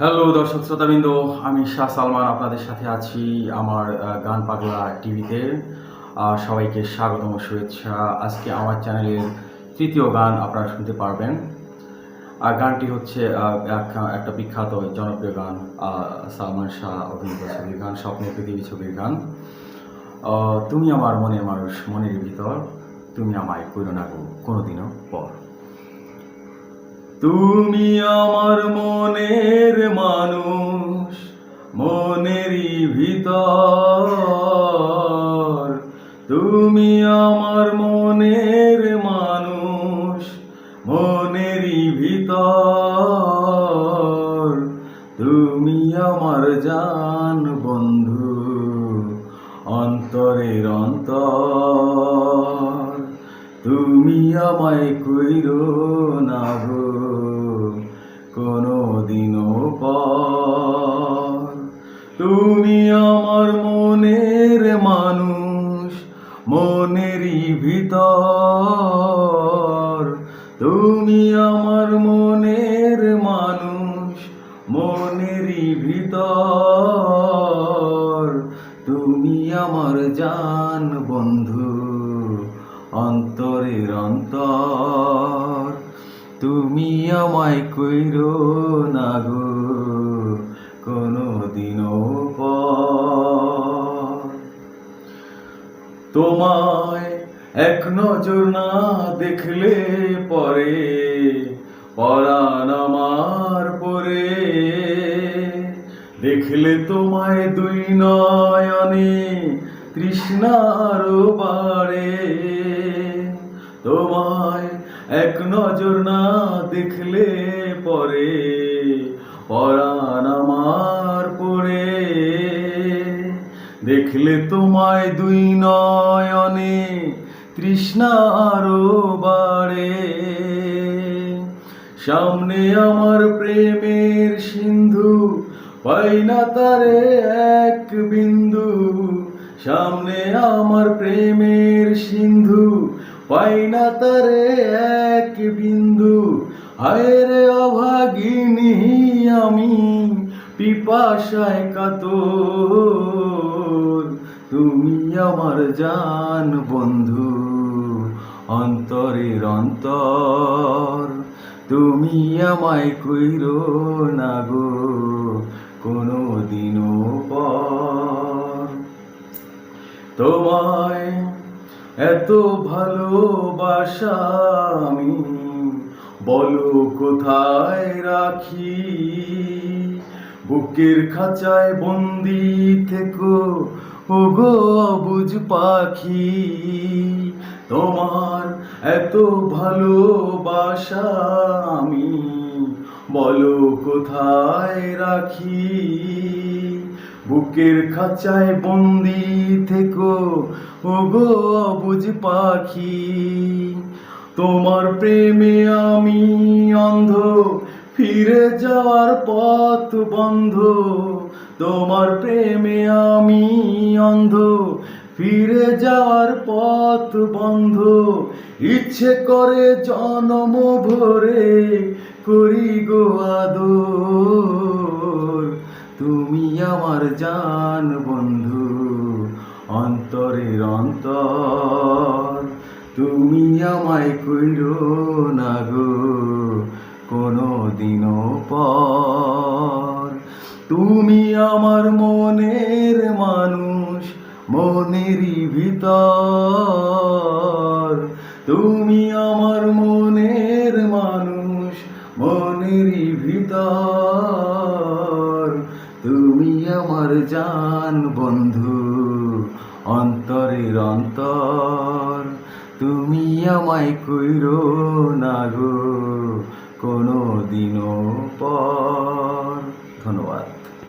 Hello দর্শক শ্রোতাবৃন্দ, আমি শাহ সালমান আপনাদের সাথে আছি আমার গান পাগলা টিভিতে। সবাইকে স্বাগতম শুভেচ্ছা। আজকে আমার চ্যানেলের তৃতীয় গান আপনারা শুনতে পারবেন। আর গানটি হচ্ছে একটা বিখ্যাত জনপ্রিয় গান, সালমান শাহ অভিনীত ছবির গান, স্বপ্নের পৃথিবী ছবির গান। তুমি আমার মনের মানুষ, মনের ভিতর, তুমি আমায় কইরো না গো কোনোদিনও পর। তুমি আমার মনের মানুষ, মনেরই ভিতর, তুমি আমার মনের মানুষ, মনেরই ভিতর, তুমি আমার জান বন্ধু, অন্তরের অন্তর, তুমি আমায় কইরো না গো কোনোদিনও পর। তুমি আমার মনের মানুষ, মনেরই ভিতর, তুমি আমার মনের মানুষ, মনেরই ভিতর, তুমি আমার জান বন্ধু, অন্তরের অন্তর, তুমি আমায় কইরো না গো কোনোদিনও পর। তোমায় এক নজর না দেখলে পরে পরাণ আমার পরে, দেখলে তোমায় দুই নয়নে তৃষ্ণার বাড়ে। তোমায় এক নজর না দেখলে পরে পরাণ আমার পড়ে, দেখলে তোমায় দুই নয়নে তৃষ্ণার বাড়ে। সামনে আমার প্রেমের সিন্ধু, পাই না তারে এক বিন্দু, সামনে আমার প্রেমের সিন্ধু, পাই না তারে এক বিন্দু। হায় রে অভাগিনী আমি পিপাসায় কাতর, তুমি আমার জান বন্ধু, অন্তরের অন্তর, তুমি আমায় কইরো না গো কোনোদিনও পর। তোমায় এত ভালোবাসা আমি বলো কোথায় রাখি, বুকের খাঁচায় বন্দি থেকো ওগো অবুঝ পাখি। তোমার এত ভালোবাসা আমি বলো কোথায় রাখি, বুকের খাঁচায় বন্দি থেকো ওগো অবুঝ পাখি। তোমার প্রেমে আমি অন্ধ, ফিরে যাওয়ার পথ বন্ধ, তোমার প্রেমে আমি অন্ধ, ফিরে যাওয়ার পথ বন্ধ। ইচ্ছে করে জনম ভরে করি গো আদর, তুমি আমার জান বন্ধু, অন্তরের অন্তর, তুমি আমায় কইরো না গো কোনোদিনও পর। তুমি আমার মনের মানুষ, মনেরই ভিতর, তুমি আমার মনের মানুষ, মনেরই ভিতর, তুমি আমার জান বন্ধু, অন্তরের অন্তর, তুমি আমায় কইরো না গো কোনোদিনও পর। ধন্যবাদ।